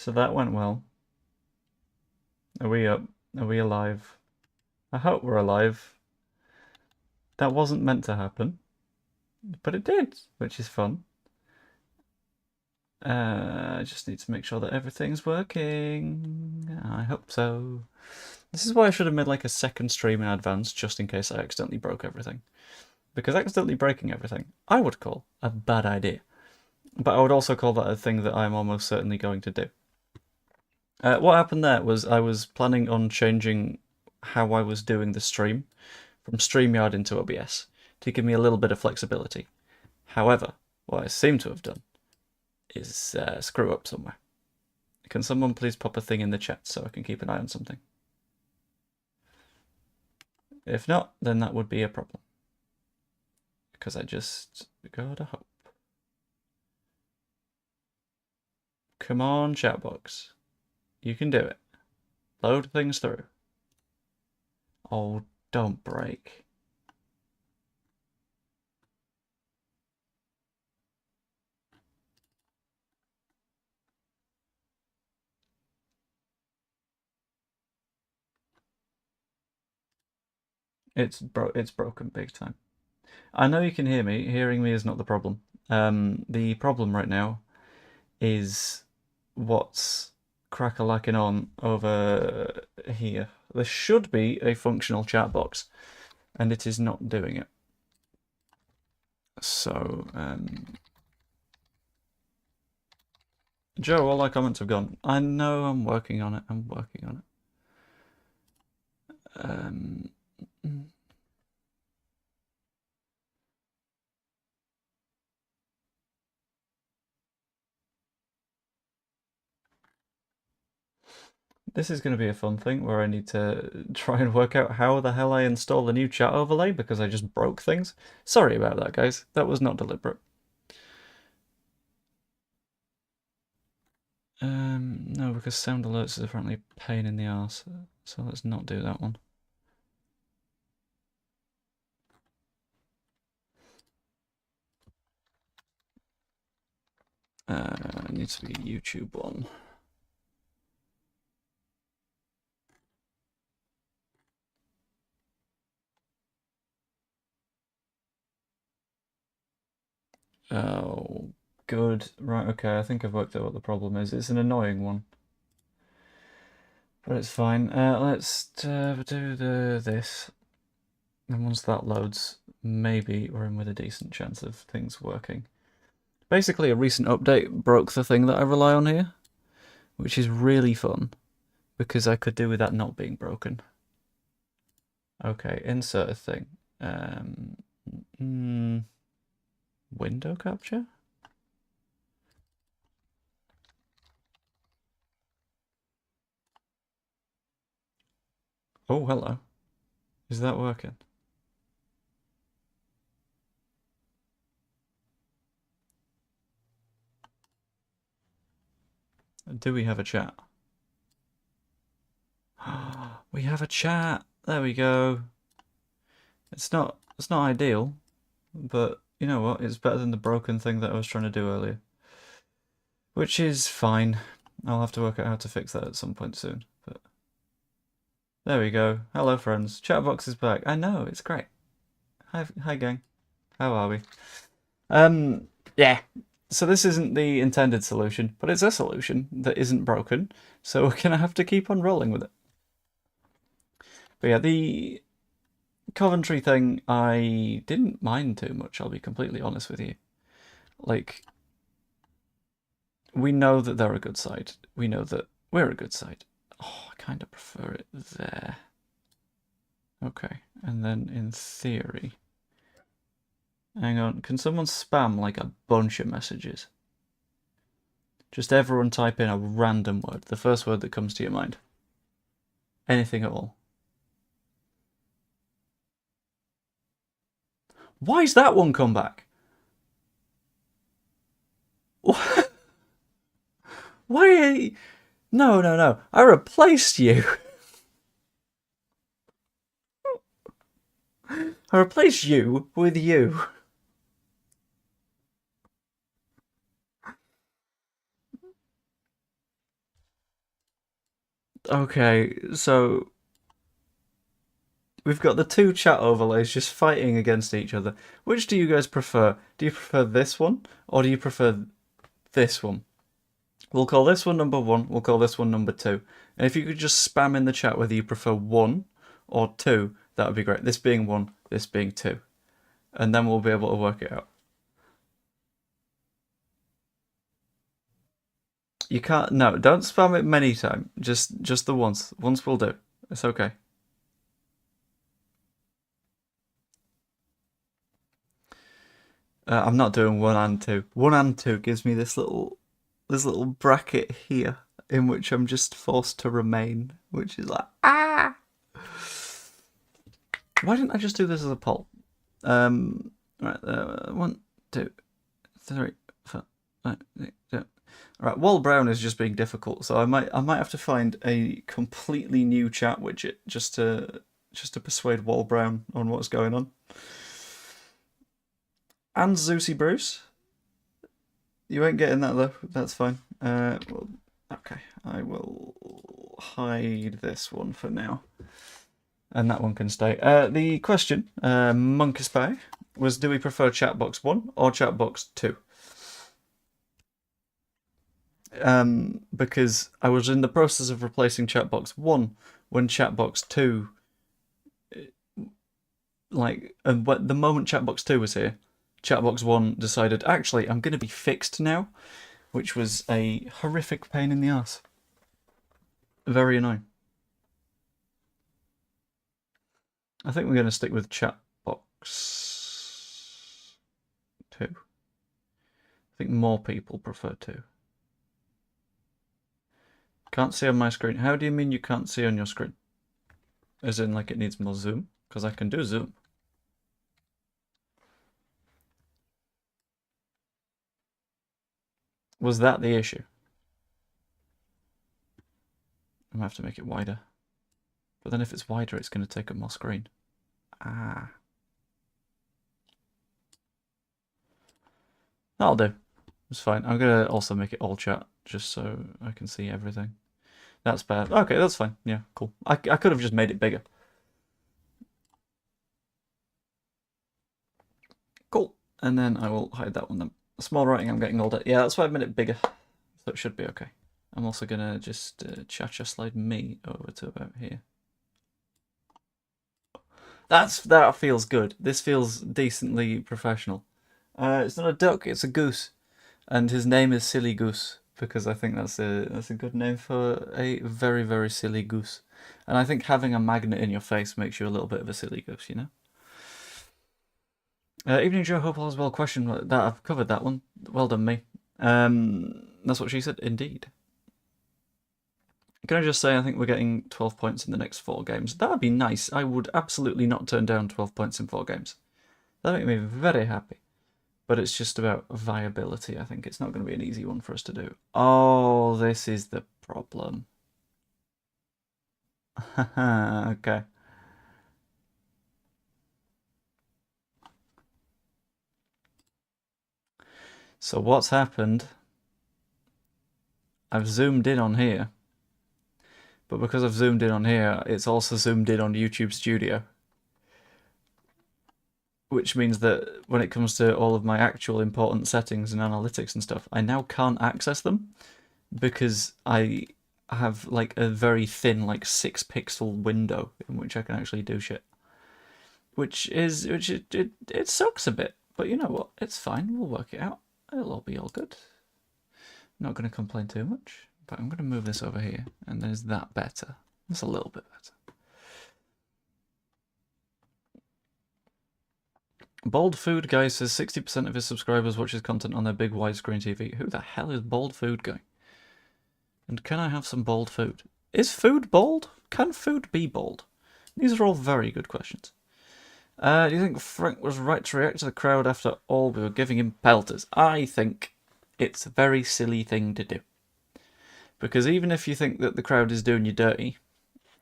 So that went well. Are we up? Are we alive? I hope we're alive. That wasn't meant to happen, but it did, which is fun. I just need to make sure that everything's working. I hope so. This is why I should have made like a second stream in advance, just in case I accidentally broke everything. Because accidentally breaking everything, I would call a bad idea. But I would also call that a thing that I'm almost certainly going to do. What happened there was I was planning on changing how I was doing the stream from StreamYard into OBS to give me a little bit of flexibility. However, what I seem to have done is screw up somewhere. Can someone please pop a thing in the chat so I can keep an eye on something? If not, then that would be a problem. Because I just gotta hope. Come on, chatbox. You can do it. Load things through. Oh, don't break. It's broken big time. I know you can hear me. Hearing me is not the problem. The problem right now is what's crack-a-lacking on over here. There should be a functional chat box, and it is not doing it. So, Joe, all our comments have gone. I know, I'm working on it. I'm working on it. This is going to be a fun thing where I need to try and work out how the hell I install a new chat overlay because I just broke things. Sorry about that, guys. That was not deliberate. No, because sound alerts is apparently a pain in the arse. So let's not do that one. It needs to be a YouTube one. Oh, good. Right, okay, I think I've worked out what the problem is. It's an annoying one. But it's fine. Let's do this. And once that loads, maybe we're in with a decent chance of things working. Basically, a recent update broke the thing that I rely on here, which is really fun, because I could do with that not being broken. Okay, insert a thing. Window capture? Oh, hello. Is that working? Do we have a chat? We have a chat. There we go. It's not ideal, but you know what? It's better than the broken thing that I was trying to do earlier. Which is fine. I'll have to work out how to fix that at some point soon. But there we go. Hello, friends. Chatbox is back. I know, it's great. Hi, gang. How are we? Yeah. So this isn't the intended solution, but it's a solution that isn't broken. So we're gonna have to keep on rolling with it. But yeah, the Coventry thing, I didn't mind too much, I'll be completely honest with you. Like, we know that they're a good side. We know that we're a good side. Oh, I kind of prefer it there. Okay, and then in theory... Hang on, can someone spam like a bunch of messages? Just everyone type in a random word, the first word that comes to your mind. Anything at all. Why's that one come back? Why? No. I replaced you. I replaced you with you. Okay, so we've got the two chat overlays just fighting against each other. Which do you guys prefer? Do you prefer this one, or do you prefer this one? We'll call this one number 1, we'll call this one number 2. And if you could just spam in the chat whether you prefer 1 or 2, that would be great. This being 1, this being 2. And then we'll be able to work it out. You can't, no, don't spam it many times. Just the once. Once will do. It's okay. I'm not doing 1 and 2. 1 and 2 gives me this little bracket here in which I'm just forced to remain, which is like, ah! Why didn't I just do this as a poll? Right, 1, 2, 3, 4, 5, 6, 7. Right, Wall Brown is just being difficult, so I might have to find a completely new chat widget just to persuade Wall Brown on what's going on. And Zeusy Bruce. You ain't getting that though. That's fine. Well, okay, I will hide this one for now, and that one can stay. The question, Monkus Pie, was: do we prefer Chatbox 1 or Chatbox 2? Because I was in the process of replacing Chatbox 1 when Chatbox 2, like, the moment Chatbox 2 was here, Chatbox 1 decided, actually, I'm going to be fixed now, which was a horrific pain in the ass. Very annoying. I think we're going to stick with Chatbox 2. I think more people prefer 2. Can't see on my screen. How do you mean you can't see on your screen? As in, like, it needs more zoom? Because I can do zoom. Was that the issue? I'm going to have to make it wider. But then if it's wider, it's going to take up more screen. Ah. That'll do. It's fine. I'm going to also make it all chat, just so I can see everything. That's bad. Okay, that's fine. Yeah, cool. I could have just made it bigger. Cool. And then I will hide that one then. Small writing, I'm getting older. Yeah, that's why I've made it bigger. So it should be okay. I'm also going to just cha-cha slide me over to about here. That feels good. This feels decently professional. It's not a duck, it's a goose. And his name is Silly Goose, because I think that's a good name for a very, very silly goose. And I think having a magnet in your face makes you a little bit of a silly goose, you know? Evening Joe, hope all is well. Question that I've covered that one. Well done, me. That's what she said. Indeed. Can I just say I think we're getting 12 points in the next 4 games. That would be nice. I would absolutely not turn down 12 points in 4 games. That would make me very happy. But it's just about viability. I think it's not going to be an easy one for us to do. Oh, this is the problem. Okay. So what's happened? I've zoomed in on here. But because I've zoomed in on here, it's also zoomed in on YouTube Studio. Which means that when it comes to all of my actual important settings and analytics and stuff, I now can't access them because I have like a very thin, like 6-pixel window in which I can actually do shit. It sucks a bit, but you know what? It's fine. We'll work it out. It'll all be all good. I'm not going to complain too much, but I'm going to move this over here, and then is that better? That's a little bit better. Bold Food Guy says 60% of his subscribers watch his content on their big widescreen TV. Who the hell is Bold Food Guy? And can I have some bold food? Is food bold? Can food be bold? These are all very good questions. Do you think Frank was right to react to the crowd after all we were giving him pelters? I think it's a very silly thing to do. Because even if you think that the crowd is doing you dirty,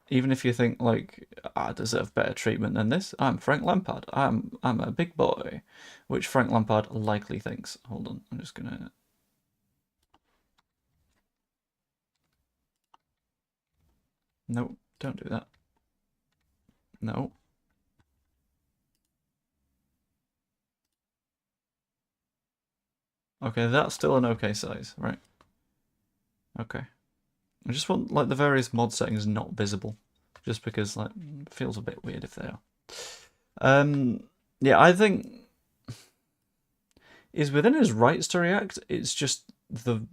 even if you think, like, I deserve better treatment than this, I'm Frank Lampard. I'm a big boy. Which Frank Lampard likely thinks. Hold on, I'm just gonna... No, don't do that. No. Okay, that's still an okay size, right? Okay. I just want like the various mod settings not visible, just because like it feels a bit weird if they are. Yeah, I think is within his rights to react. It's just the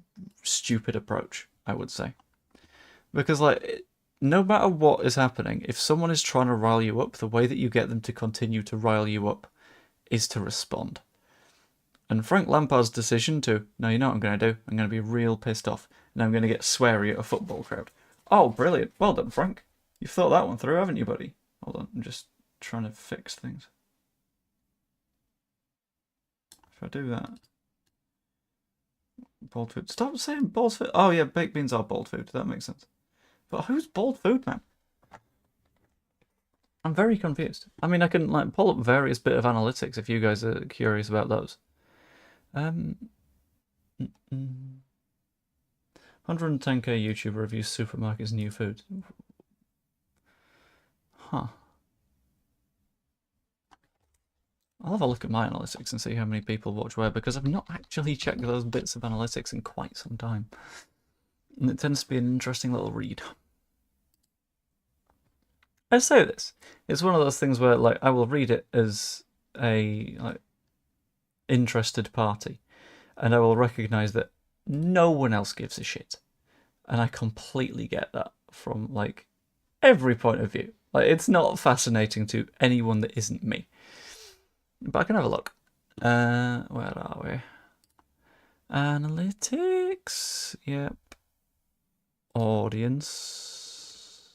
stupid approach, I would say, because like no matter what is happening, if someone is trying to rile you up, the way that you get them to continue to rile you up is to respond. And Frank Lampard's decision to, no, you know what I'm going to do? I'm going to be real pissed off, and I'm going to get sweary at a football crowd. Oh, brilliant. Well done, Frank. You've thought that one through, haven't you, buddy? Hold on, I'm just trying to fix things. If I do that... Bald food. Stop saying bald food. Oh, yeah, baked beans are bald food. That makes sense. But who's bald food, man? I'm very confused. I mean, I can like pull up various bit of analytics if you guys are curious about those. 110k YouTuber reviews supermarkets' new food. Huh. I'll have a look at my analytics and see how many people watch where, because I've not actually checked those bits of analytics in quite some time. And it tends to be an interesting little read. I say this. It's one of those things where like I will read it as a like interested party, and I will recognise that no one else gives a shit. And I completely get that from like every point of view. Like it's not fascinating to anyone that isn't me. But I can have a look. Where are we? Analytics. Yep. Audience.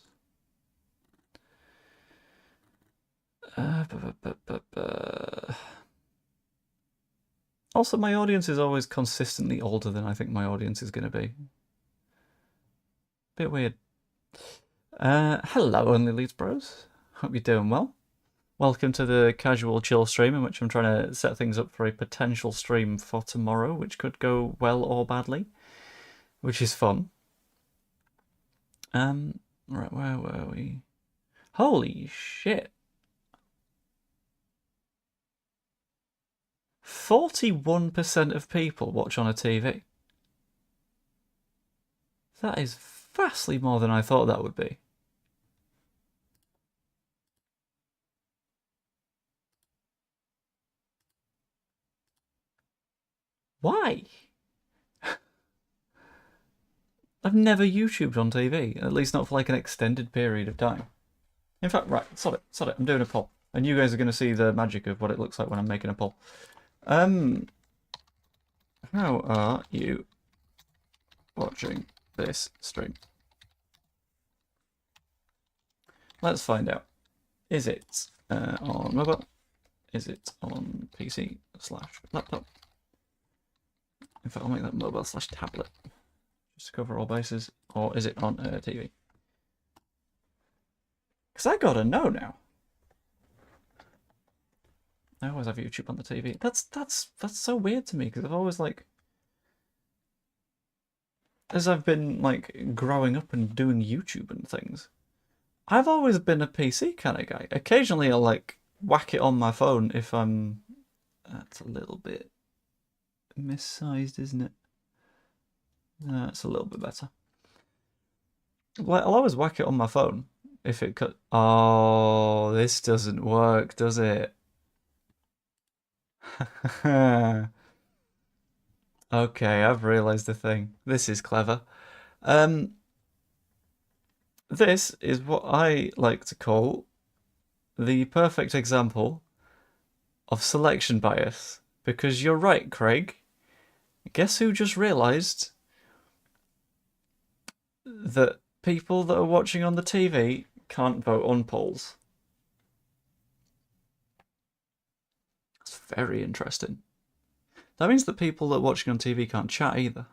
Also, my audience is always consistently older than I think my audience is going to be. Bit weird. Hello, Only Leeds Bros. Hope you're doing well. Welcome to the casual chill stream in which I'm trying to set things up for a potential stream for tomorrow, which could go well or badly, which is fun. Right, where were we? Holy shit. 41% of people watch on a TV. That is vastly more than I thought that would be. Why? I've never YouTubed on TV, at least not for like an extended period of time. In fact, right, sod it, I'm doing a poll. And you guys are going to see the magic of what it looks like when I'm making a poll. How are you watching this stream? Let's find out. Is it on mobile? Is it on PC/laptop? In fact, I'll make that mobile/tablet just to cover all bases. Or is it on TV? Because I gotta know now. I always have YouTube on the TV. That's so weird to me because I've always like, as I've been like growing up and doing YouTube and things, I've always been a PC kind of guy. Occasionally I'll like whack it on my phone if I'm... That's a little bit missized, isn't it? That's a little bit better. Like, I'll always whack it on my phone if it could... Oh, this doesn't work, does it? Okay, I've realised the thing. This is clever. This is what I like to call the perfect example of selection bias. Because you're right, Craig. Guess who just realised that people that are watching on the TV can't vote on polls? That's very interesting. That means that people that are watching on TV can't chat either.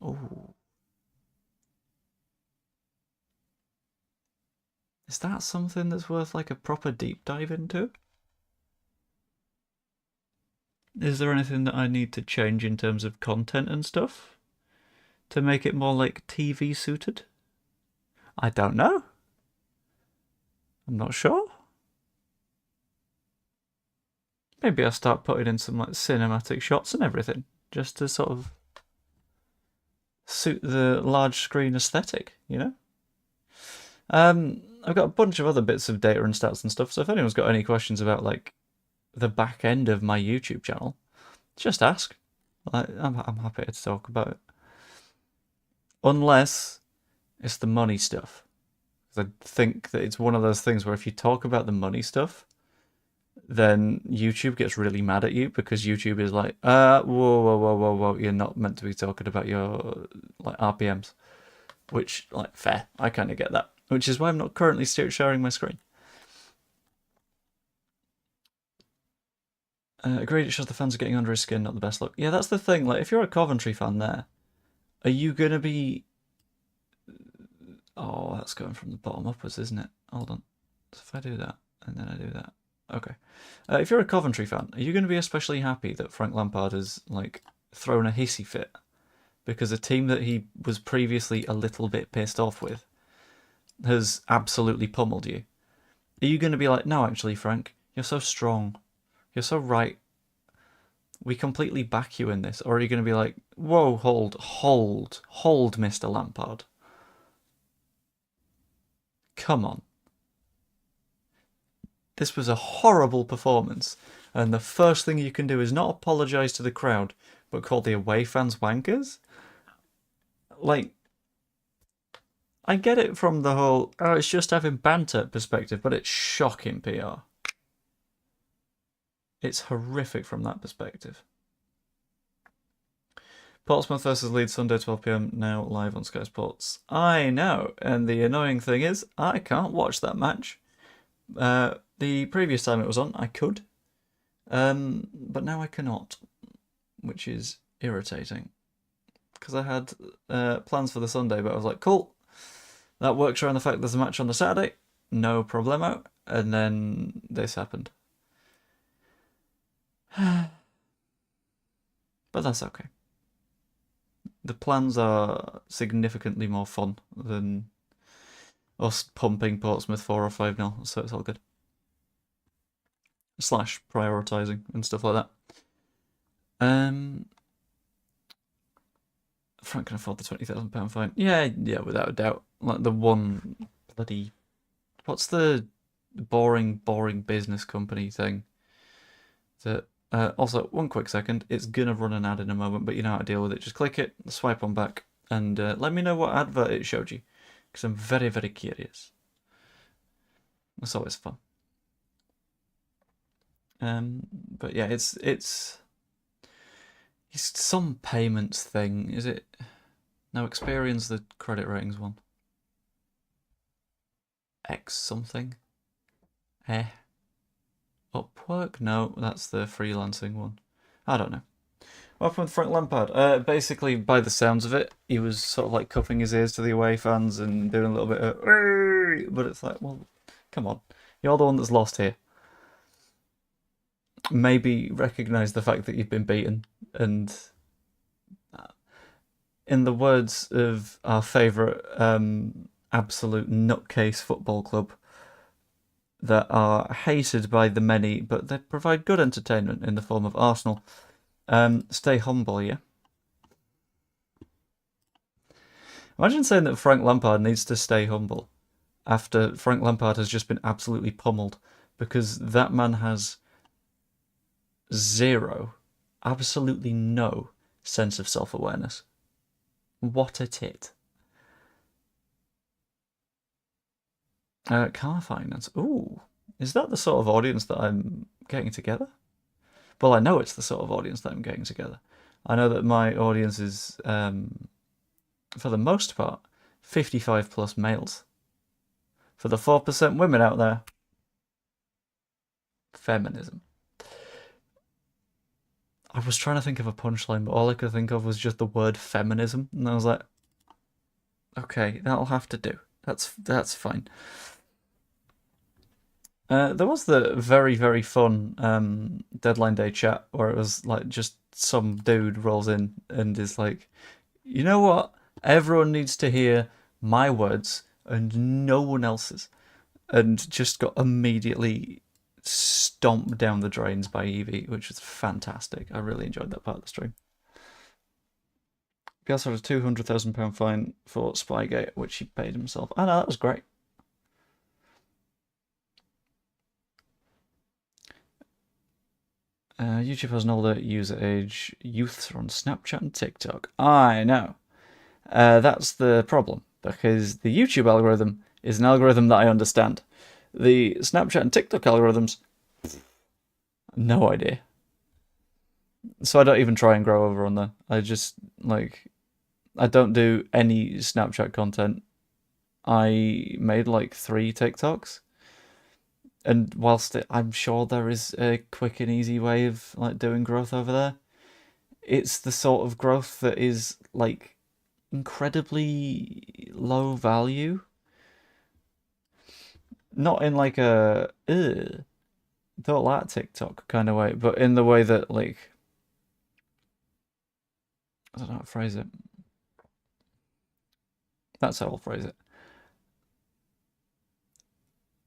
Oh. Is that something that's worth like a proper deep dive into? Is there anything that I need to change in terms of content and stuff to make it more like TV suited? I don't know. I'm not sure. Maybe I'll start putting in some like cinematic shots and everything, just to sort of suit the large screen aesthetic, you know? I've got a bunch of other bits of data and stats and stuff, so if anyone's got any questions about like the back end of my YouTube channel, just ask. I'm happy to talk about it. Unless it's the money stuff. I think that it's one of those things where if you talk about the money stuff, then YouTube gets really mad at you because YouTube is like, whoa, you're not meant to be talking about your like RPMs, which like fair, I kind of get that, which is why I'm not currently sharing my screen. Agreed, it shows the fans are getting under his skin, not the best look. Yeah, that's the thing. Like, if you're a Coventry fan, there, are you gonna be? Oh, that's going from the bottom upwards, isn't it? Hold on. So if I do that and then I do that. Okay. If you're a Coventry fan, are you going to be especially happy that Frank Lampard has like thrown a hissy fit because a team that he was previously a little bit pissed off with has absolutely pummeled you? Are you going to be like, no, actually, Frank, you're so strong, you're so right, we completely back you in this? Or are you going to be like, whoa, hold, Mr. Lampard, come on. This was a horrible performance, and the first thing you can do is not apologise to the crowd, but call the away fans wankers? Like, I get it from the whole, oh, it's just having banter perspective, but it's shocking PR. It's horrific from that perspective. Portsmouth versus Leeds Sunday, 12 PM, now live on Sky Sports. I know, and the annoying thing is, I can't watch that match. The previous time it was on, I could, but now I cannot, which is irritating. Because I had plans for the Sunday, but I was like, cool, that works around the fact there's a match on the Saturday, no problemo, and then this happened. But that's okay. The plans are significantly more fun than us pumping Portsmouth 4 or 5-0, so it's all good. / prioritising and stuff like that. Frank can afford the £20,000 fine. Yeah, without a doubt. Like the one bloody... What's the boring business company thing? That also, one quick second. It's going to run an ad in a moment, but you know how to deal with it. Just click it, swipe on back, and let me know what advert it showed you. Because I'm very, very curious. That's always fun. But yeah, it's some payments thing, is it? No, Experian's the credit ratings one. X something? Upwork? No, that's the freelancing one. I don't know. What happened with Frank Lampard? Basically, by the sounds of it, he was sort of like cupping his ears to the away fans and doing a little bit of, but it's like, well, come on, you're the one that's lost here. Maybe recognise the fact that you've been beaten, and in the words of our favourite absolute nutcase football club that are hated by the many, but they provide good entertainment in the form of Arsenal, stay humble, yeah? Imagine saying that Frank Lampard needs to stay humble after Frank Lampard has just been absolutely pummeled, because that man has zero, absolutely no sense of self-awareness. What a tit. Car finance. Ooh, is that the sort of audience that I'm getting together? Well, I know it's the sort of audience that I'm getting together. I know that my audience is, for the most part, 55 plus males. For the 4% women out there, feminism. I was trying to think of a punchline, but all I could think of was just the word feminism, and I was like, okay, that'll have to do. That's fine. There was the very, very fun deadline day chat where it was like just some dude rolls in and is like, you know what? Everyone needs to hear my words and no one else's, and just got immediately stomped down the drains by Evie, which was fantastic. I really enjoyed that part of the stream. He also had a £200,000 fine for Spygate, which he paid himself. I know, that was great. YouTube has an older user age. Youths are on Snapchat and TikTok. I know. That's the problem, because the YouTube algorithm is an algorithm that I understand. The Snapchat and TikTok algorithms, no idea. So I don't even try and grow over on there. I just, like, I don't do any Snapchat content. I made like 3 TikToks. And whilst I'm sure there is a quick and easy way of like doing growth over there, it's the sort of growth that is like incredibly low value. Not in like a don't like TikTok kind of way, but in the way that like I don't know how to phrase it. That's how I'll phrase it.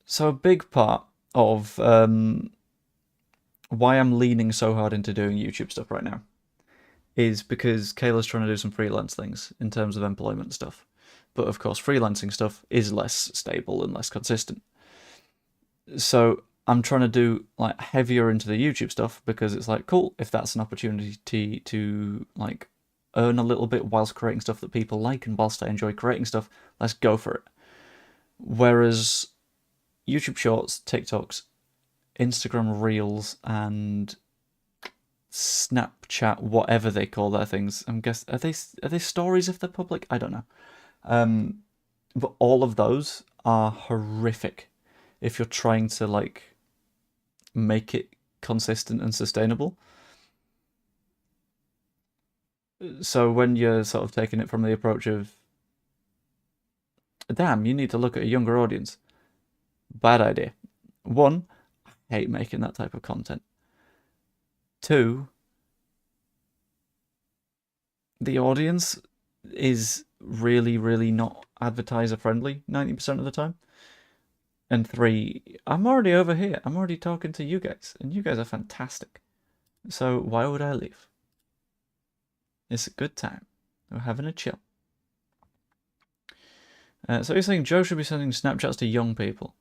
So a big part of why I'm leaning so hard into doing YouTube stuff right now is because Kayla's trying to do some freelance things in terms of employment stuff. But of course, freelancing stuff is less stable and less consistent. So I'm trying to do like heavier into the YouTube stuff because it's like, cool, if that's an opportunity to like earn a little bit whilst creating stuff that people like and whilst I enjoy creating stuff, let's go for it. Whereas YouTube Shorts, TikToks, Instagram Reels, and Snapchat, whatever they call their things, I'm guessing are they stories if they're public? I don't know. But all of those are horrific if you're trying to like make it consistent and sustainable. So when you're sort of taking it from the approach of, damn, you need to look at a younger audience. Bad idea. 1, I hate making that type of content. 2, the audience is really, really not advertiser friendly 90% of the time. And 3, I'm already over here. I'm already talking to you guys, and you guys are fantastic. So why would I leave? It's a good time. We're having a chill. So you're saying Joe should be sending Snapchats to young people.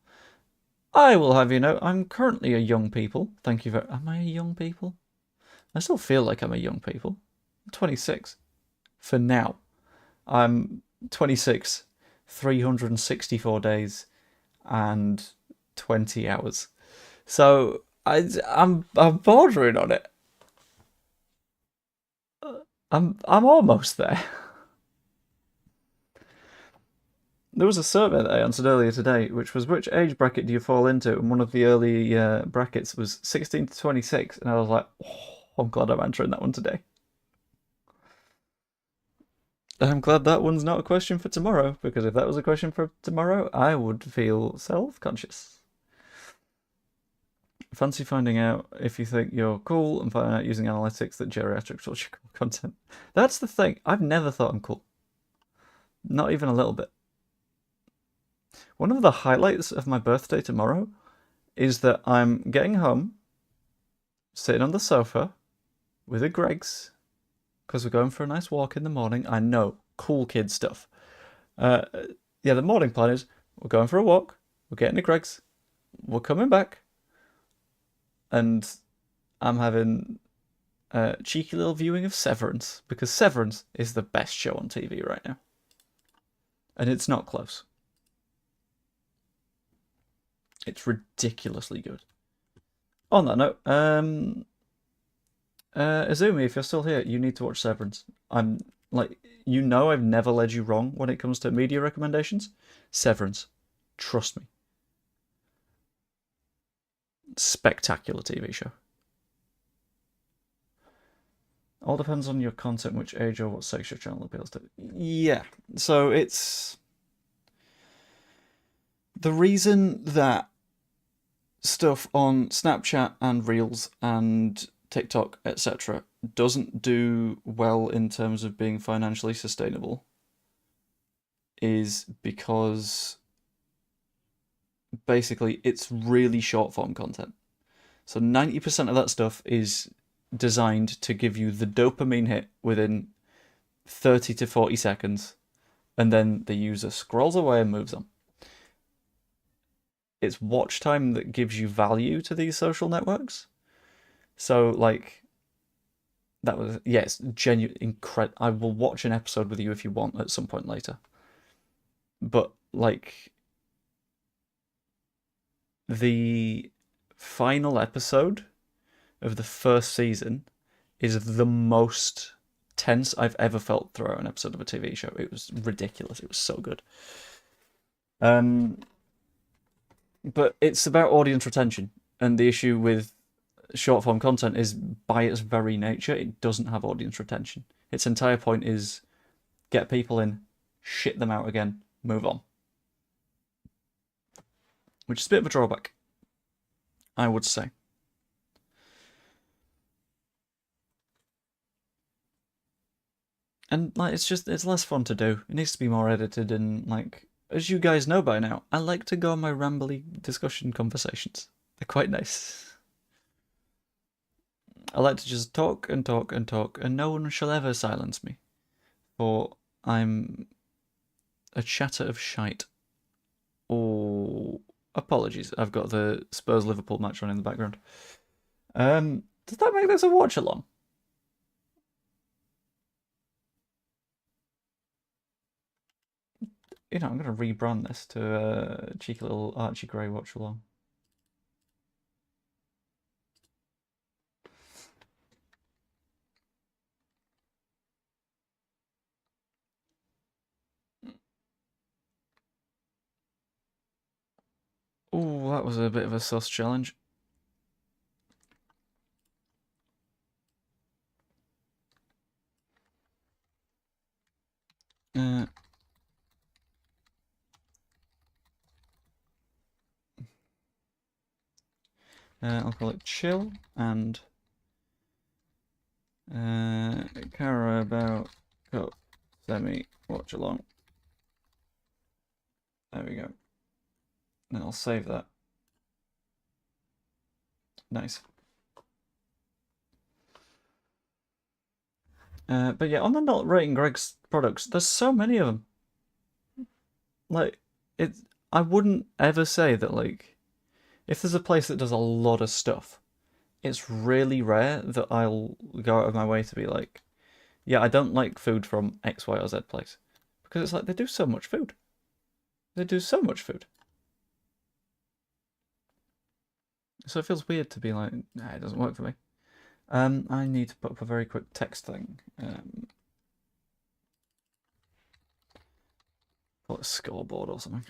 I will have you know, I'm currently a young people. Thank you very... Am I a young people? I still feel like I'm a young people. I'm 26. For now. I'm 26, 364 days, and 20 hours. So I'm bordering on it. I'm almost there. There was a survey that I answered earlier today, which was which age bracket do you fall into? And one of the early brackets was 16 to 26, and I was like, oh, I'm glad I'm answering that one today. I'm glad that one's not a question for tomorrow, because if that was a question for tomorrow, I would feel self-conscious. Fancy finding out if you think you're cool and finding out using analytics that geriatrics will cool content. That's the thing. I've never thought I'm cool. Not even a little bit. One of the highlights of my birthday tomorrow is that I'm getting home, sitting on the sofa with a Greggs, because we're going for a nice walk in the morning. I know, cool kid stuff. Yeah, the morning plan is we're going for a walk, we're getting a Greggs, we're coming back, and I'm having a cheeky little viewing of Severance, because Severance is the best show on TV right now. And it's not close. It's ridiculously good. On that note, Azumi, if you're still here, you need to watch Severance. I'm like, you know, I've never led you wrong when it comes to media recommendations. Severance, trust me. Spectacular TV show. All depends on your content, which age or what sex your channel appeals to. Yeah, so it's the reason that stuff on Snapchat and Reels and TikTok, etc., doesn't do well in terms of being financially sustainable is because basically it's really short form content. So 90% of that stuff is designed to give you the dopamine hit within 30 to 40 seconds, and then the user scrolls away and moves on. It's watch time that gives you value to these social networks. So, like, that was, yes, genuine, incredible. I will watch an episode with you if you want at some point later. But, like, the final episode of the first season is the most tense I've ever felt throughout an episode of a TV show. It was ridiculous. It was so good. But it's about audience retention, and the issue with short form content is, by its very nature, it doesn't have audience retention. Its entire point is get people in, shit them out again, move on. Which is a bit of a drawback, I would say. And like, it's less fun to do. It needs to be more edited, and like, as you guys know by now, I like to go on my rambly discussion conversations. They're quite nice. I like to just talk and talk and talk, and no one shall ever silence me. For I'm a chatter of shite. Oh, apologies. I've got the Spurs-Liverpool match on in the background. Does that make this a watch-along? You know, I'm going to rebrand this to a cheeky little Archie Grey watch-along. Oh, that was a bit of a sus challenge. I'll call it chill and Carabao Cup semi watch along. There we go. And I'll save that. Nice. But yeah, on the not rating Greg's products, there's so many of them. Like, I wouldn't ever say that, like, if there's a place that does a lot of stuff, it's really rare that I'll go out of my way to be like, yeah, I don't like food from X, Y, or Z place. Because it's like, they do so much food. They do so much food. So it feels weird to be like, nah, it doesn't work for me. I need to put up a very quick text thing. Call it a scoreboard or something.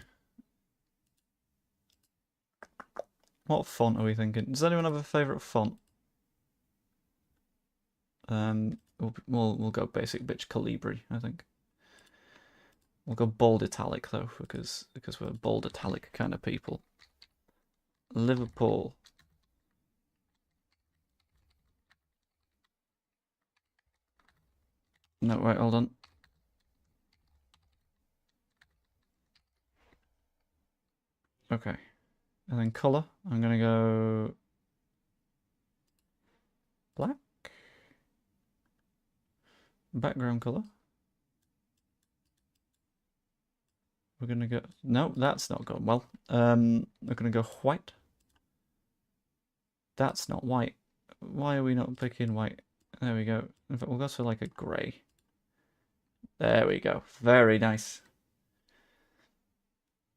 What font are we thinking? Does anyone have a favourite font? We'll go basic bitch Calibri, I think. We'll go bold italic though, because we're bold italic kind of people. Liverpool. No, wait, hold on. Okay. And then colour, I'm gonna go black. Background colour. We're gonna go, no, that's not going well. We're gonna go white. That's not white. Why are we not picking white? There we go. In fact, we'll go for like a grey. There we go. Very nice.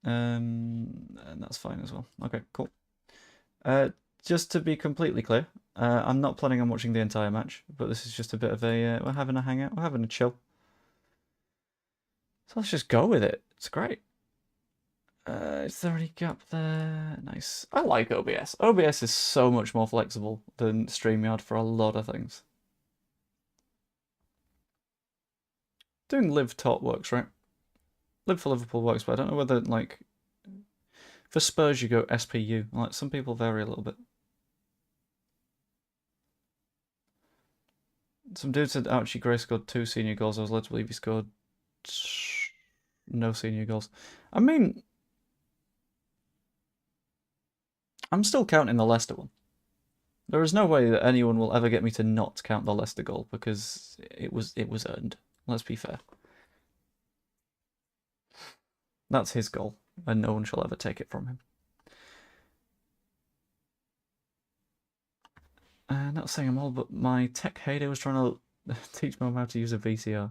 And that's fine as well. Okay, cool. Just to be completely clear, I'm not planning on watching the entire match, but this is just a bit of a, we're having a hangout, we're having a chill. So let's just go with it. It's great. Is there any gap there? Nice. I like OBS. OBS is so much more flexible than StreamYard for a lot of things. Doing live top works, right? Live for Liverpool works, but I don't know whether, like, for Spurs you go SPU. Like, some people vary a little bit. Some dude said Archie Gray scored 2 senior goals. I was led to believe he scored No senior goals. I mean, I'm still counting the Leicester one. There is no way that anyone will ever get me to not count the Leicester goal because it was earned. Let's be fair. That's his goal, and no one shall ever take it from him. Not saying I'm old, but my tech heyday was trying to teach Mum how to use a VCR.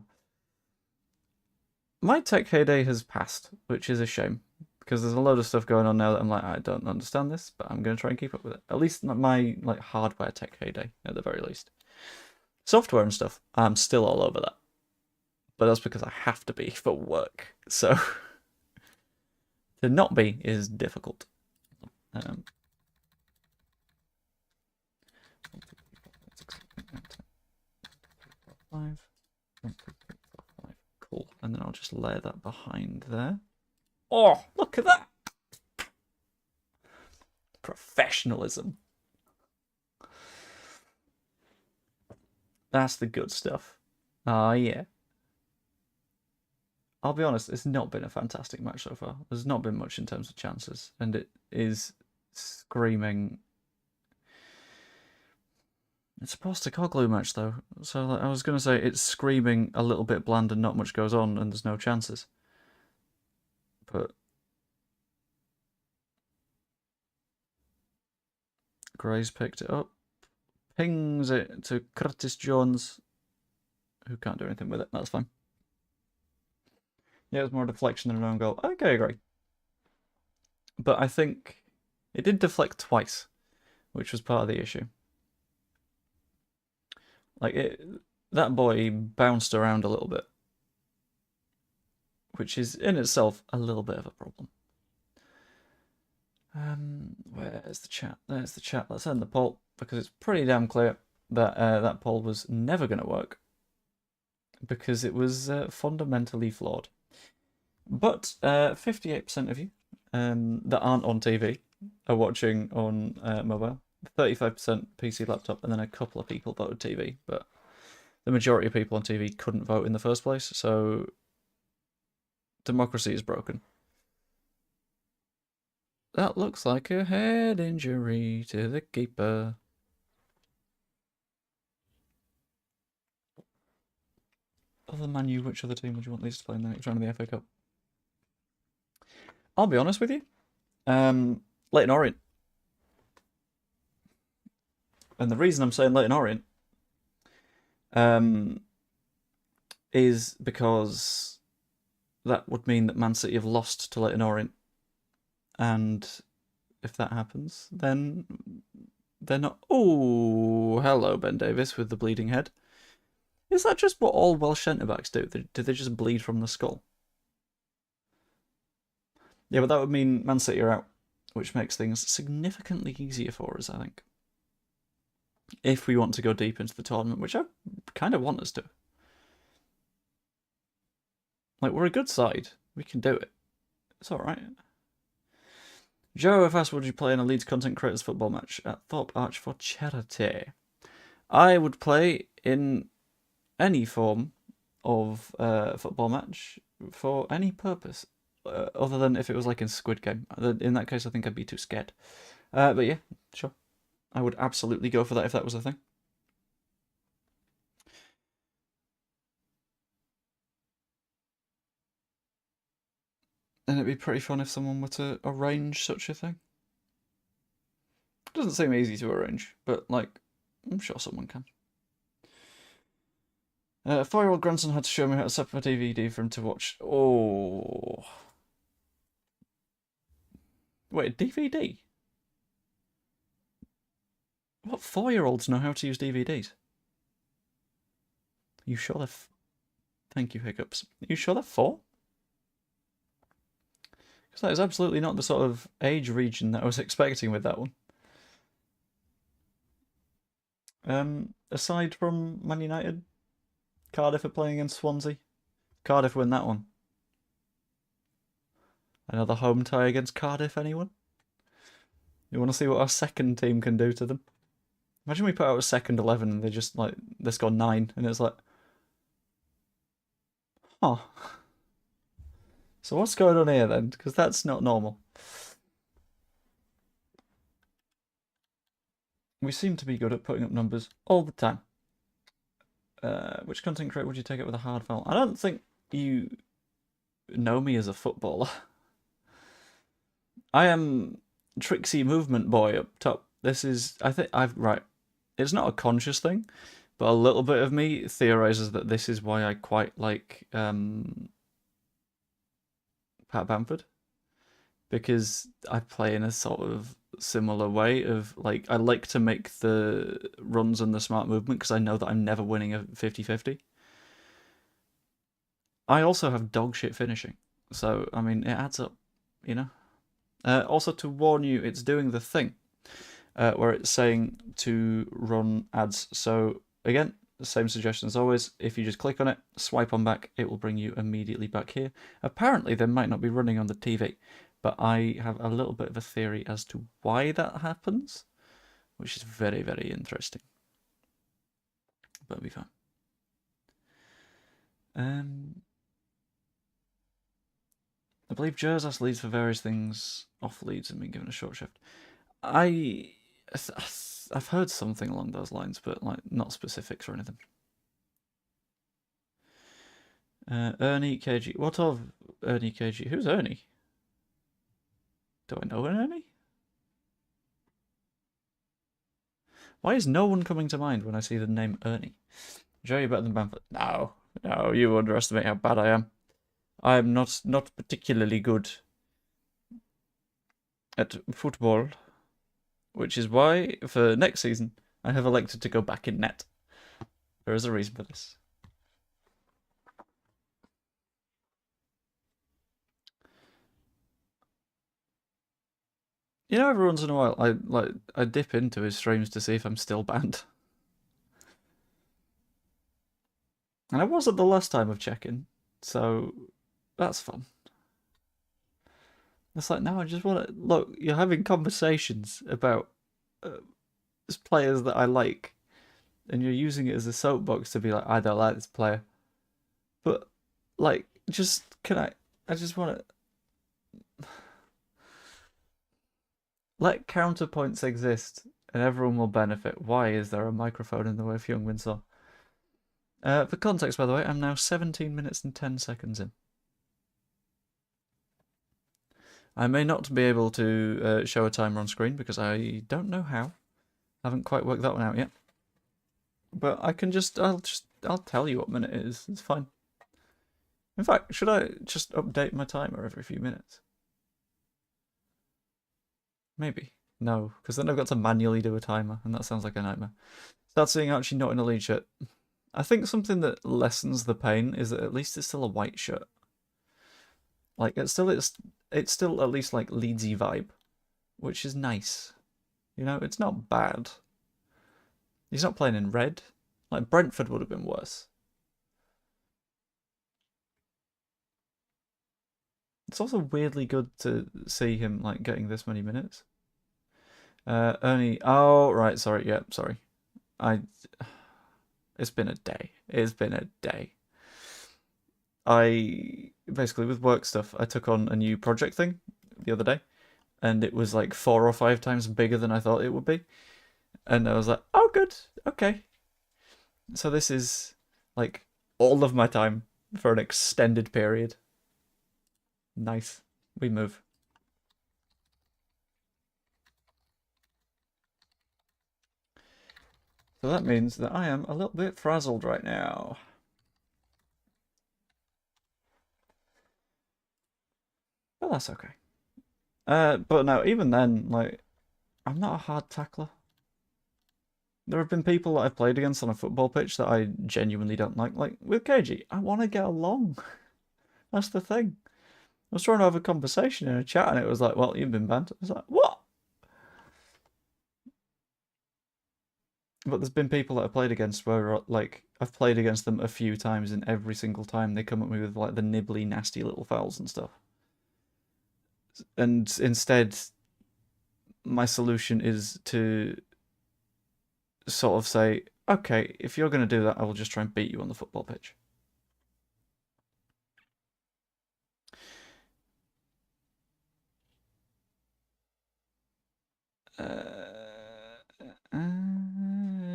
My tech heyday has passed, which is a shame, because there's a load of stuff going on now that I'm like, I don't understand this, but I'm going to try and keep up with it. At least my like hardware tech heyday, at the very least. Software and stuff, I'm still all over that. But that's because I have to be for work. So to not be is difficult. 5, 1, 2, 3, 4, 5. Cool. And then I'll just layer that behind there. Oh, look at that! Professionalism. That's the good stuff. Ah, yeah. I'll be honest, it's not been a fantastic match so far. There's not been much in terms of chances, and it is screaming. It's a Postecoglou match, though, so like, I was going to say it's screaming a little bit bland and not much goes on, and there's no chances. But Gray's picked it up, pings it to Curtis Jones, who can't do anything with it. That's fine. Yeah, it was more deflection than an own goal. Okay, agree. But I think it did deflect twice, which was part of the issue. Like, that boy bounced around a little bit, which is in itself a little bit of a problem. Where's the chat? There's the chat. Let's end the poll, because it's pretty damn clear that that poll was never going to work, because it was fundamentally flawed. But 58% of you that aren't on TV are watching on mobile. 35% PC, laptop, and then a couple of people voted TV, but the majority of people on TV couldn't vote in the first place, so democracy is broken. That looks like a head injury to the keeper. Other than Man U, which other team would you want Leeds to play in the next round of the FA Cup? I'll be honest with you. Leyton Orient. And the reason I'm saying Leyton Orient is because that would mean that Man City have lost to Leyton Orient. And if that happens, then they're not... Oh, hello, Ben Davis with the bleeding head. Is that just what all Welsh centre-backs do? Do they just bleed from the skull? Yeah, but that would mean Man City are out, which makes things significantly easier for us, I think. If we want to go deep into the tournament, which I kind of want us to. Like, we're a good side. We can do it. It's alright. Joe have asked, would you play in a Leeds content creators football match at Thorpe Arch for charity? I would play in any form of football match for any purpose, other than if it was like in Squid Game. In that case, I think I'd be too scared. But yeah, sure. I would absolutely go for that if that was a thing. And it'd be pretty fun if someone were to arrange such a thing. It doesn't seem easy to arrange, but like, I'm sure someone can. A 4-year-old grandson had to show me how to set up a DVD for him to watch. Oh. Wait, a DVD? What 4-year-olds know how to use DVDs? You sure they're... Thank you, Hiccups. You sure they're 4? Because that is absolutely not the sort of age region that I was expecting with that one. Aside from Man United, Cardiff are playing against Swansea. Cardiff win that one. Another home tie against Cardiff, anyone? You want to see what our second team can do to them? Imagine we put out a second 11 and they just, like, they score 9, and it's like... Huh. So what's going on here then? Because that's not normal. We seem to be good at putting up numbers all the time. Which content creator would you take it with a hard foul? I don't think you know me as a footballer. I am Trixie Movement Boy up top. This is, right. It's not a conscious thing, but a little bit of me theorizes that this is why I quite like Pat Bamford. Because I play in a sort of similar way of, like, I like to make the runs and the smart movement because I know that I'm never winning a 50-50. I also have dog shit finishing, so, I mean, it adds up, you know? Also, to warn you, it's doing the thing where it's saying to run ads. So, again, the same suggestion as always. If you just click on it, swipe on back, it will bring you immediately back here. Apparently, they might not be running on the TV, but I have a little bit of a theory as to why that happens, which is very, very interesting. But it'll be fine. I believe Jers asked Leeds for various things off Leeds and been given a short shift. I've heard something along those lines, but like not specifics or anything. Ernie KG. What of Ernie KG? Who's Ernie? Do I know an Ernie? Why is no one coming to mind when I see the name Ernie? Joe, you're better than Bamford. No, you underestimate how bad I am. I'm not particularly good at football, which is why for next season I have elected to go back in net. There is a reason for this. You know, every once in a while I dip into his streams to see if I'm still banned. And I wasn't the last time of checking, so that's fun. It's like, no, I just want to look. You're having conversations about players that I like, and you're using it as a soapbox to be like, I don't like this player. But like, just can I just want to let counterpoints exist, and everyone will benefit. Why is there a microphone in the way of Young Saw? For context, by the way, I'm now 17 minutes and 10 seconds in. I may not be able to show a timer on screen because I don't know how. I haven't quite worked that one out yet. But I can I'll tell you what minute it is. It's fine. In fact, should I just update my timer every few minutes? Maybe. No, because then I've got to manually do a timer, and that sounds like a nightmare. Start seeing Archie not in a Leeds shirt. I think something that lessens the pain is that at least it's still a white shirt. Like, it's still at least like Leedsy vibe, which is nice. You know, it's not bad. He's not playing in red. Like, Brentford would have been worse. It's also weirdly good to see him like getting this many minutes. Ernie. Oh, right. Sorry. Yeah. Sorry. It's been a day. It's been a day. I basically, with work stuff, I took on a new project thing the other day, and it was like 4 or 5 times bigger than I thought it would be. And I was like, oh, good. Okay. So this is like all of my time for an extended period. Nice. We move. So that means that I am a little bit frazzled right now. But that's okay. But no, even then, like, I'm not a hard tackler. There have been people that I've played against on a football pitch that I genuinely don't like. Like, with KG, I want to get along. That's the thing. I was trying to have a conversation in a chat and it was like, well, you've been banned. I was like, what? But there's been people that I played against where, like, I've played against them a few times and every single time they come at me with, like, the nibbly, nasty little fouls and stuff. And instead, my solution is to sort of say, okay, if you're going to do that, I will just try and beat you on the football pitch.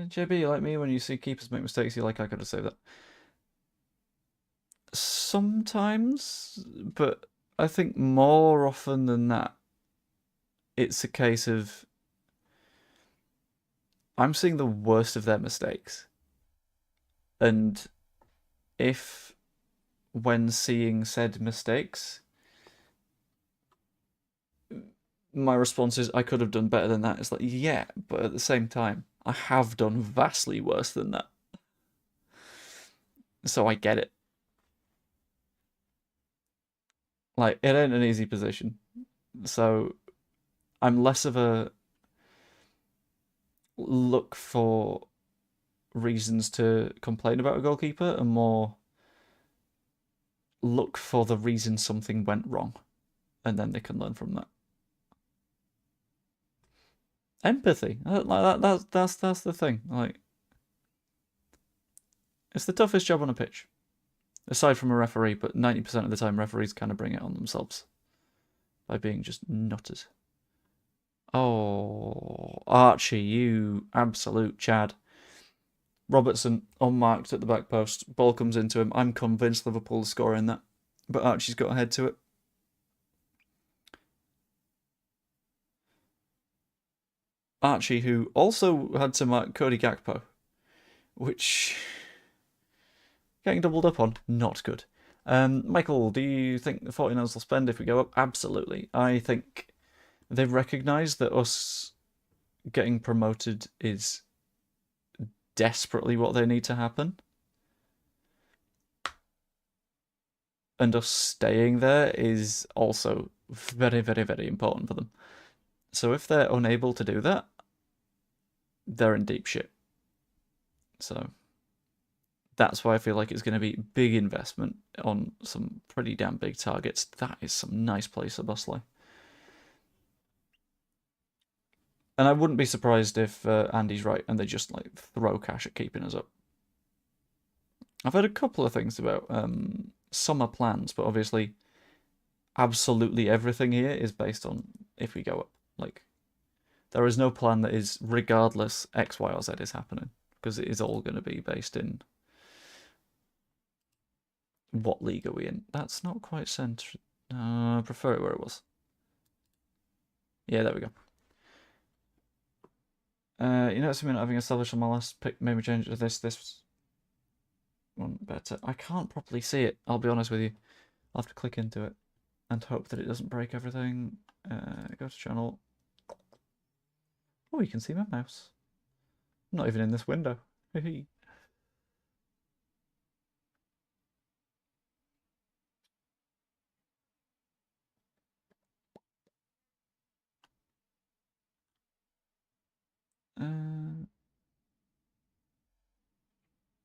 JB, you like me when you see keepers make mistakes, you like I could have said that. Sometimes, but I think more often than that, it's a case of I'm seeing the worst of their mistakes. And if, when seeing said mistakes, my response is I could have done better than that, it's like, yeah, but at the same time, I have done vastly worse than that. So I get it. Like, it ain't an easy position. So I'm less of a look for reasons to complain about a goalkeeper and more look for the reason something went wrong, and then they can learn from that. Empathy, like that's the thing. Like, it's the toughest job on a pitch, aside from a referee. But 90% of the time, referees kind of bring it on themselves by being just nutters. Oh, Archie, you absolute Chad. Robertson unmarked at the back post. Ball comes into him. I'm convinced Liverpool scoring that, but Archie's got ahead to it. Archie, who also had to mark Cody Gakpo, which getting doubled up on, not good. Michael, do you think the 49ers will spend if we go up? Absolutely. I think they've recognised that us getting promoted is desperately what they need to happen. And us staying there is also very, very, very important for them. So if they're unable to do that, they're in deep shit. So that's why I feel like it's going to be big investment on some pretty damn big targets. That is some nice place at Busley. And I wouldn't be surprised if Andy's right and they just like throw cash at keeping us up. I've heard a couple of things about summer plans, but obviously absolutely everything here is based on if we go up. Like, there is no plan that is regardless X, Y, or Z is happening, because it is all going to be based in what league are we in. That's not quite centered. I prefer it where it was. Yeah, there we go. You know something having established on my last pick made me change to this one better. I can't properly see it, I'll be honest with you. I'll have to click into it and hope that it doesn't break everything. Go to channel. Oh, you can see my mouse. I'm not even in this window.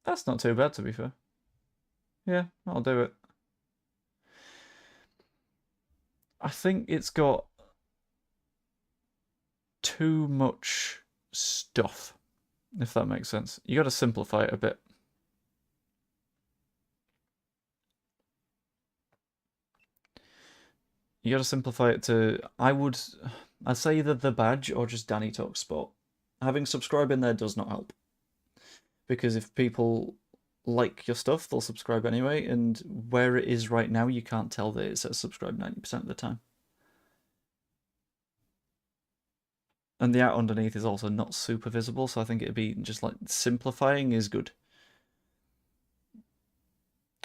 That's not too bad, to be fair. Yeah, I'll do it. I think it's got too much stuff, if that makes sense. You got to simplify it a bit. You got to simplify it to, I'd say either the badge or just Danny Talks Sport. Having subscribe in there does not help. Because if people like your stuff, they'll subscribe anyway, and where it is right now, you can't tell that it says subscribe 90% of the time. And the art underneath is also not super visible, so I think it'd be just like simplifying is good.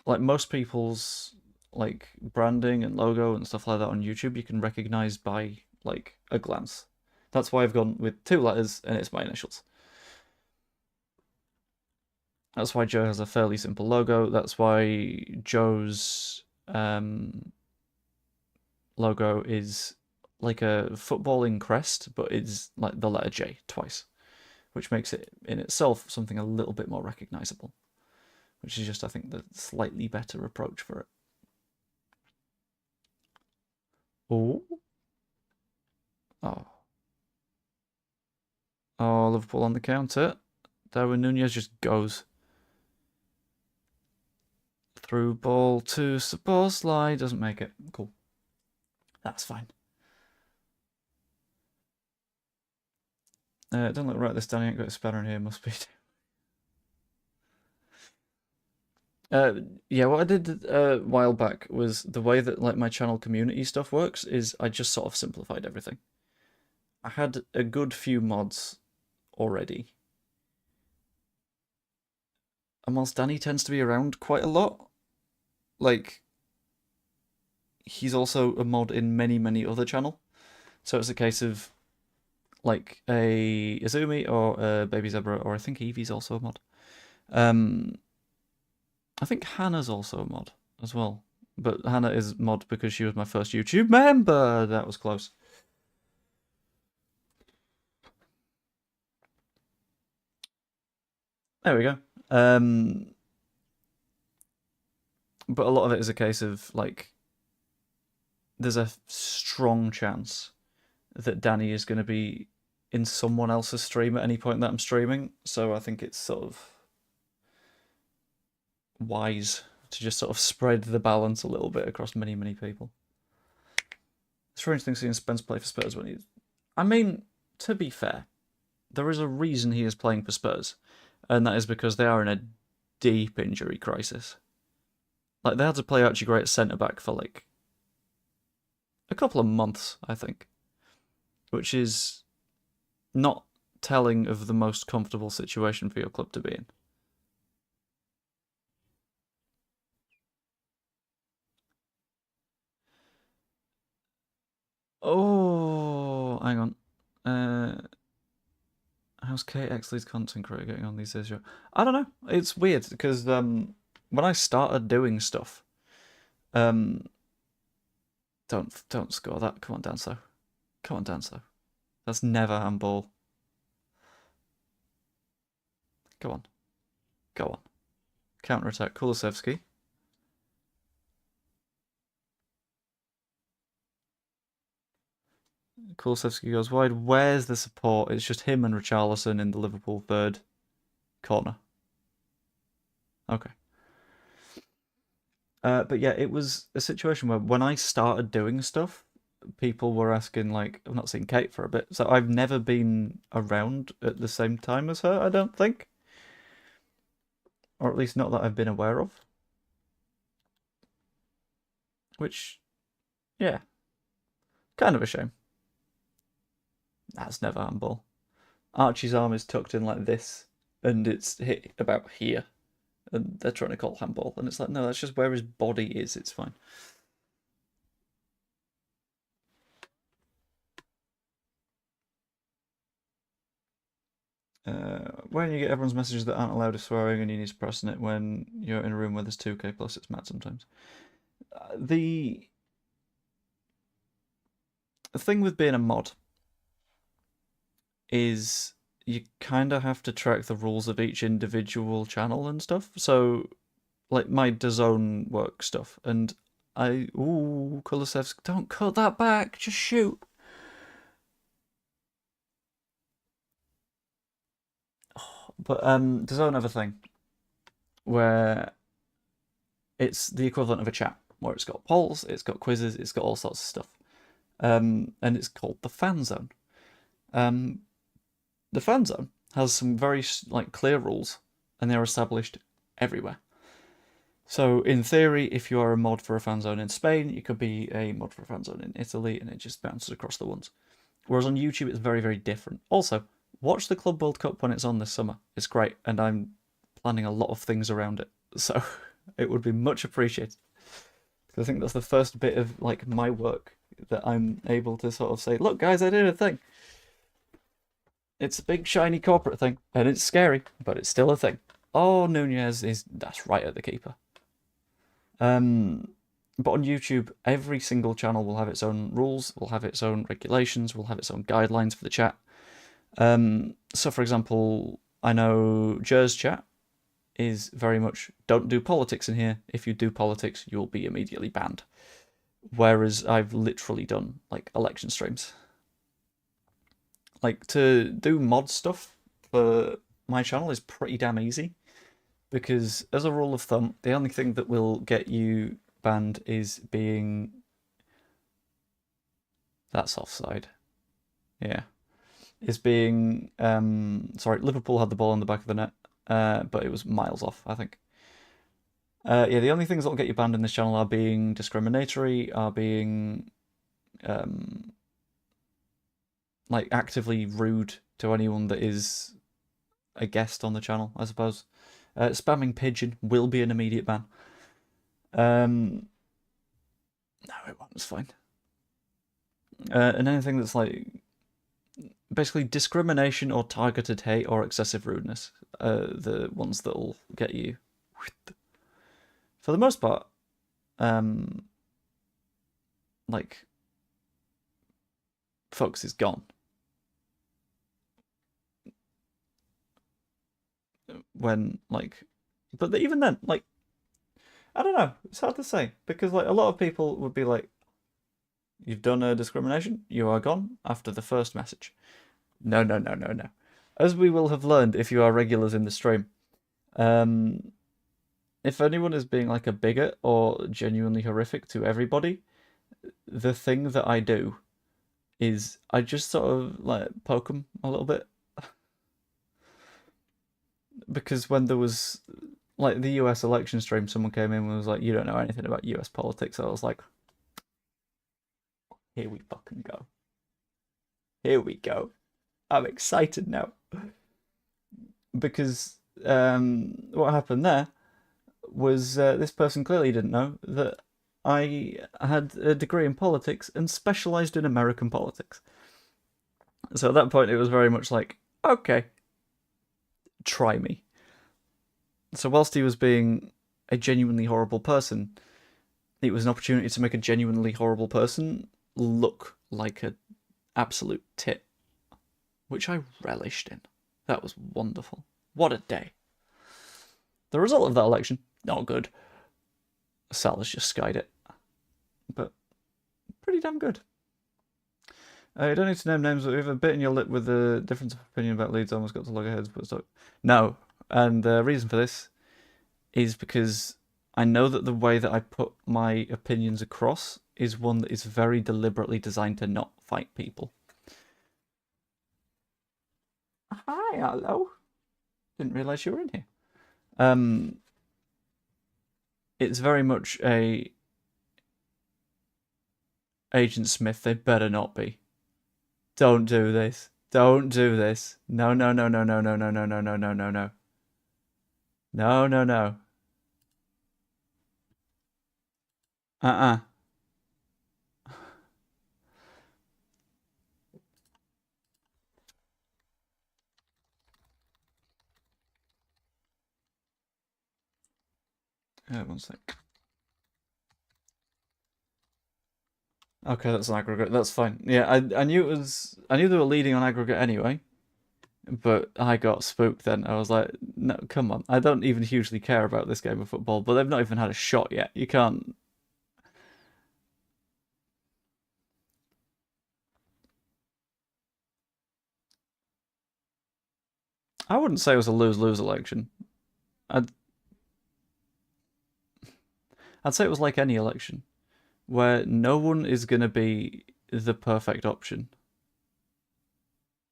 Like most people's like branding and logo and stuff like that on YouTube, you can recognize by like a glance. That's why I've gone with 2 letters and it's my initials. That's why Joe has a fairly simple logo. That's why Joe's logo is like a footballing crest, but it's like the letter J twice, which makes it in itself something a little bit more recognizable, which is just, I think, the slightly better approach for it. Oh. Oh. Oh, Liverpool on the counter. Darwin Nunez just goes. Through ball to Szoboszlai. Doesn't make it. Cool. That's fine. Don't look right this Danny ain't got a spanner in here, must be. Yeah, what I did a while back was the way that like my channel community stuff works is I just sort of simplified everything. I had a good few mods already. And whilst Danny tends to be around quite a lot, like he's also a mod in many other channel. So it's a case of like a Izumi or a Baby Zebra, or I think Evie's also a mod. I think Hannah's also a mod as well. But Hannah is mod because she was my first YouTube member. That was close. There we go. But a lot of it is a case of like there's a strong chance that Danny is going to be in someone else's stream at any point that I'm streaming. So I think it's sort of wise to just sort of spread the balance a little bit across many people. Strange thing seeing Spence play for Spurs when he's... I mean, to be fair, there is a reason he is playing for Spurs, and that is because they are in a deep injury crisis. Like, they had to play Archie Gray at centre-back for, like, a couple of months, I think. Which is not telling of the most comfortable situation for your club to be in. Oh, hang on. How's Kate Exley's content creator getting on these days? I don't know. It's weird because when I started doing stuff, don't score that. Come on, Danso. Come on, Danso. That's never handball. Go on. Go on. Counter attack. Kulusevski. Kulusevski goes wide. Where's the support? It's just him and Richarlison in the Liverpool third corner. Okay. But yeah, it was a situation where when I started doing stuff, people were asking, like, I've not seen Kate for a bit, so I've never been around at the same time as her, I don't think. Or at least not that I've been aware of. Which, yeah, kind of a shame. That's never handball. Archie's arm is tucked in like this, and it's hit about here. And they're trying to call handball, and it's like, no, that's just where his body is, it's fine. When you get everyone's messages that aren't allowed of swearing and you need to press on it when you're in a room where there's 2K plus, it's mad sometimes. The thing with being a mod is you kind of have to track the rules of each individual channel and stuff. So, like my DAZN work stuff, and Kulusevski, don't cut that back, just shoot. But DAZN have a thing where it's the equivalent of a chat, where it's got polls, it's got quizzes, it's got all sorts of stuff. And it's called the fan zone. The fan zone has some very like clear rules, and they're established everywhere. So in theory, if you are a mod for a fan zone in Spain, you could be a mod for a fan zone in Italy, and it just bounces across the ones. Whereas on YouTube, it's very different. Also, watch the Club World Cup when it's on this summer. It's great, and I'm planning a lot of things around it. So it would be much appreciated. Because I think that's the first bit of like my work that I'm able to sort of say, look, guys, I did a thing. It's a big, shiny corporate thing, and it's scary, but it's still a thing. Oh, Nunez that's right at the keeper. But on YouTube, every single channel will have its own rules, will have its own regulations, will have its own guidelines for the chat. So, for example, I know Jer's chat is very much, don't do politics in here. If you do politics, you'll be immediately banned. Whereas I've literally done, like, election streams. Like, to do mod stuff for my channel is pretty damn easy. Because, as a rule of thumb, the only thing that will get you banned is being... That's offside. Yeah. is being sorry, Liverpool had the ball in the back of the net, but it was miles off, I think. Yeah, the only things that will get you banned in this channel are being discriminatory, are being like actively rude to anyone that is a guest on the channel, I suppose. Spamming pigeon will be an immediate ban. No, it won't. It's fine. And anything that's like basically discrimination or targeted hate or excessive rudeness, the ones that'll get you. For the most part, like Fox is gone. When like, but even then, like, I don't know. It's hard to say because like a lot of people would be like, "You've done a discrimination. You are gone after the first message." No, no, no, no, no. As we will have learned if you are regulars in the stream, if anyone is being like a bigot or genuinely horrific to everybody, the thing that I do is I just sort of like poke them a little bit. Because when there was like the US election stream, someone came in and was like, "You don't know anything about US politics." So I was like, "Here we fucking go. Here we go. I'm excited now." Because what happened there was this person clearly didn't know that I had a degree in politics and specialised in American politics. So at that point, it was very much like, okay, try me. So whilst he was being a genuinely horrible person, it was an opportunity to make a genuinely horrible person look like an absolute tit, which I relished in. That was wonderful. What a day. The result of that election, not good. Sal has just skied it. But pretty damn good. You don't need to name names, but if a bit in your lip with a difference of opinion about Leeds, almost got to loggerheads, but stop. No. And the reason for this is because I know that the way that I put my opinions across is one that is very deliberately designed to not fight people. Hi, hello. Didn't realise you were in here. It's very much a Agent Smith. They better not be. Don't do this. Don't do this. No, no, no, no, no, no, no, no, no, no, no, no, no. No, no, no. Uh-uh. One sec. Okay, that's an aggregate. That's fine. Yeah, I knew it was. I knew they were leading on aggregate anyway, but I got spooked then. I was like, no, come on. I don't even hugely care about this game of football, but they've not even had a shot yet. You can't. I wouldn't say it was a lose-lose election. I'd say it was like any election, where no one is gonna be the perfect option.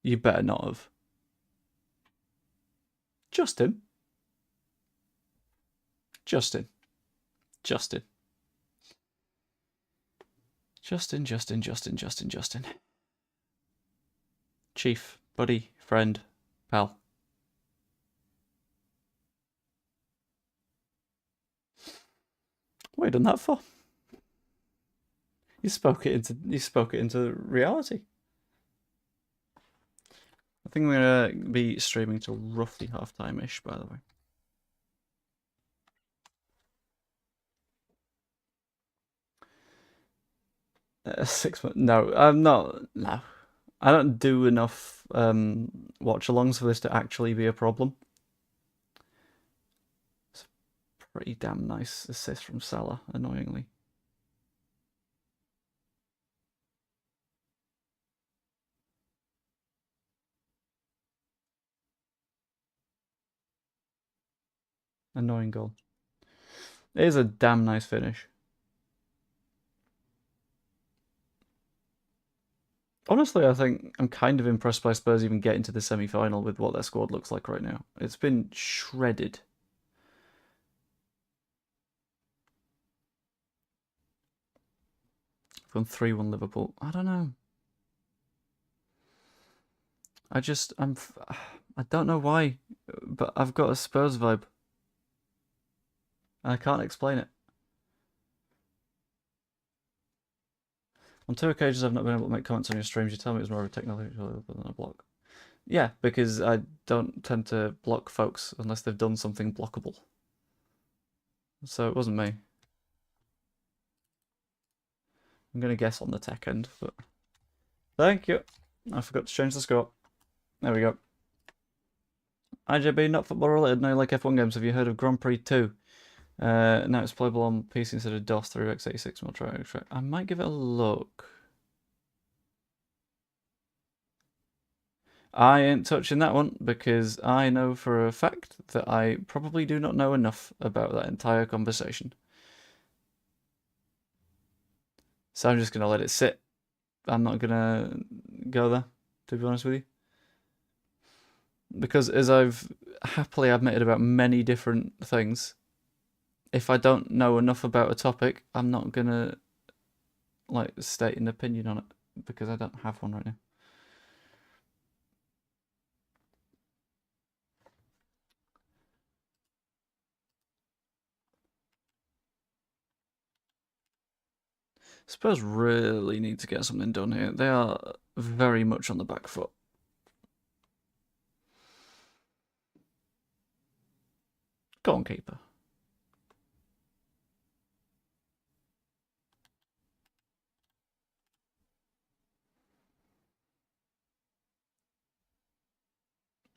You better not have. Justin. Justin. Justin. Justin, Justin, Justin, Justin, Justin. Chief, buddy, friend, pal. What have you done that for? You spoke it into reality. I think we're gonna be streaming till roughly half-time-ish, by the way. 6 months? No, I'm not. No, I don't do enough watch-alongs for this to actually be a problem. It's a pretty damn nice assist from Salah, annoyingly. Annoying goal. It is a damn nice finish. Honestly, I think I'm kind of impressed by Spurs even getting to the semi-final with what their squad looks like right now. It's been shredded. From 3-1 Liverpool. I don't know. I don't know why, but I've got a Spurs vibe. I can't explain it. On 2 occasions, I've not been able to make comments on your streams. You tell me it was more of a technology than a block. Yeah, because I don't tend to block folks unless they've done something blockable. So it wasn't me. I'm going to guess on the tech end, but... Thank you. I forgot to change the score. There we go. IJB, not football related. Now you like F1 games. Have you heard of Grand Prix 2? Now it's playable on PC instead of DOS through x86. We'll try. I might give it a look. I ain't touching that one because I know for a fact that I probably do not know enough about that entire conversation. So I'm just going to let it sit. I'm not going to go there, to be honest with you. Because as I've happily admitted about many different things, if I don't know enough about a topic, I'm not going to like state an opinion on it because I don't have one right now. Spurs really need to get something done here. They are very much on the back foot. Go on, keeper.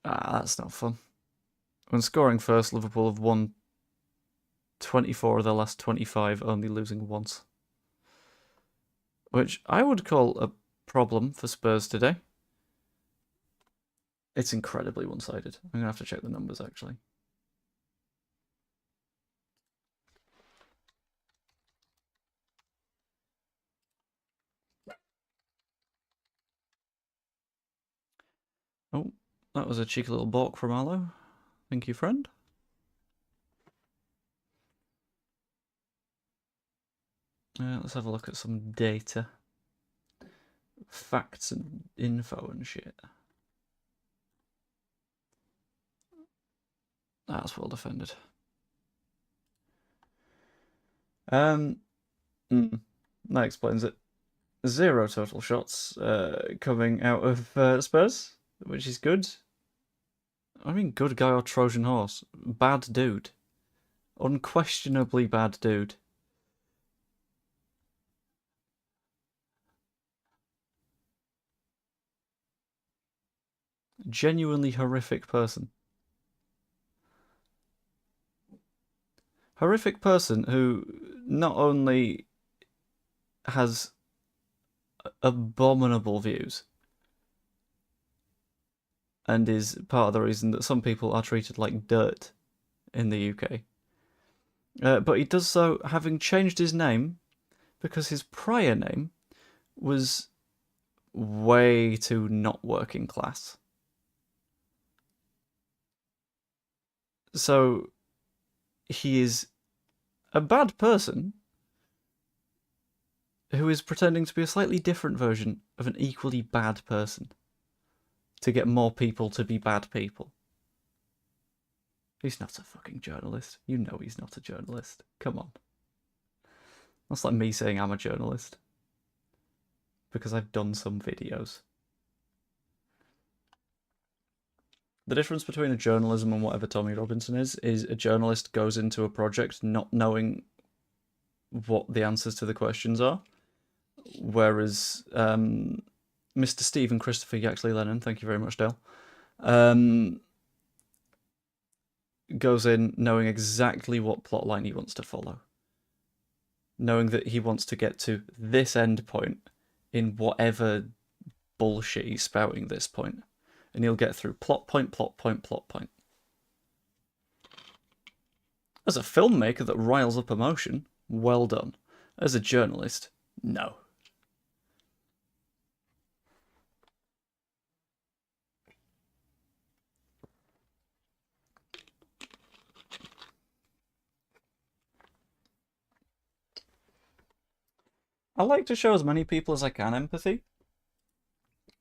Ah, that's not fun. When scoring first, Liverpool have won 24 of their last 25, only losing once. Which I would call a problem for Spurs today. It's incredibly one-sided. I'm going to have to check the numbers, actually. Oh, that was a cheeky little balk from Arlo. Thank you, friend. Let's have a look at some data. Facts and info and shit. That's well defended. That explains it. 0 total shots coming out of Spurs, which is good. I mean, good guy or Trojan horse. Bad dude. Unquestionably bad dude. Genuinely horrific person. Horrific person who not only has abominable views and is part of the reason that some people are treated like dirt in the UK, but he does so having changed his name because his prior name was way too not working class. So he is a bad person who is pretending to be a slightly different version of an equally bad person to get more people to be bad people. He's not a fucking journalist. You know he's not a journalist. Come on. That's like me saying I'm a journalist. Because I've done some videos. The difference between a journalism and whatever Tommy Robinson is a journalist goes into a project not knowing what the answers to the questions are. Whereas Mr. Stephen Christopher Yaxley Lennon, thank you very much, Dale, goes in knowing exactly what plotline he wants to follow. Knowing that he wants to get to this end point in whatever bullshit he's spouting this point. And he'll get through plot point, plot point, plot point. As a filmmaker that riles up emotion, well done. As a journalist, no. I like to show as many people as I can empathy,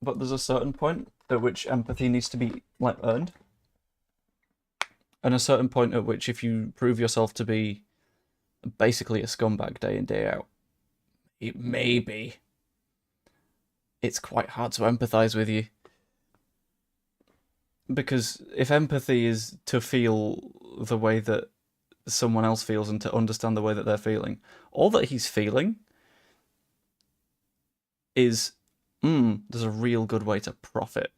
but there's a certain point at which empathy needs to be, like, earned. And a certain point at which if you prove yourself to be basically a scumbag day in, day out, it's quite hard to empathize with you. Because if empathy is to feel the way that someone else feels and to understand the way that they're feeling, all that he's feeling is, there's a real good way to profit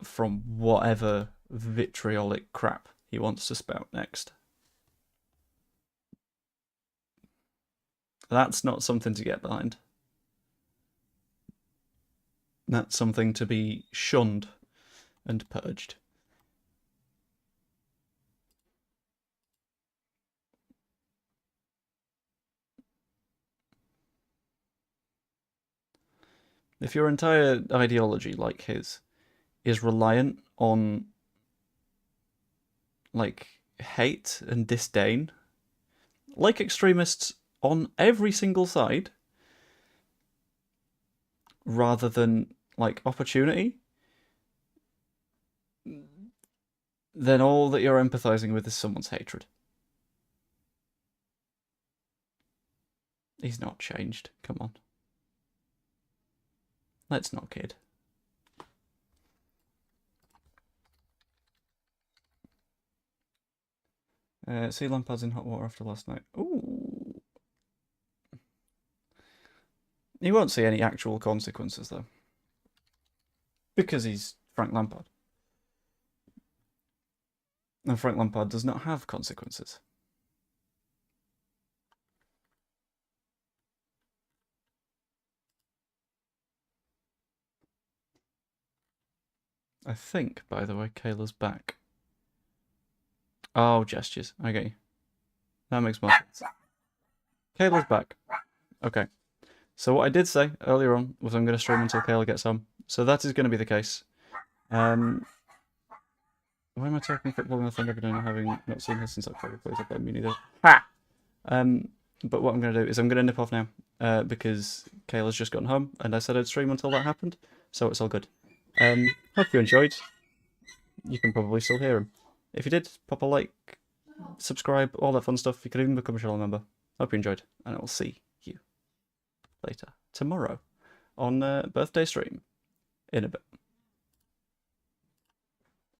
from whatever vitriolic crap he wants to spout next. That's not something to get behind. That's something to be shunned and purged. If your entire ideology, like his, is reliant on, like, hate and disdain, like extremists on every single side, rather than, like, opportunity, then all that you're empathizing with is someone's hatred. He's not changed. Come on. Let's not kid. See Lampard's in hot water after last night. Ooh. He won't see any actual consequences, though. Because he's Frank Lampard. And Frank Lampard does not have consequences. I think, by the way, Kayla's back. Oh, gestures. Okay. That makes more sense. Kayla's back. Okay. So what I did say earlier on was I'm going to stream until Kayla gets home. So that is going to be the case. Why am I talking football in the thing I've been having not seen her since October? Please, I blame me neither. Ha! But what I'm going to do is I'm going to nip off now because Kayla's just gotten home and I said I'd stream until that happened. So it's all good. Hope you enjoyed. You can probably still hear him. If you did, pop a like, subscribe, all that fun stuff. You could even become a channel member. Hope you enjoyed, and I will see you later tomorrow on birthday stream in a bit.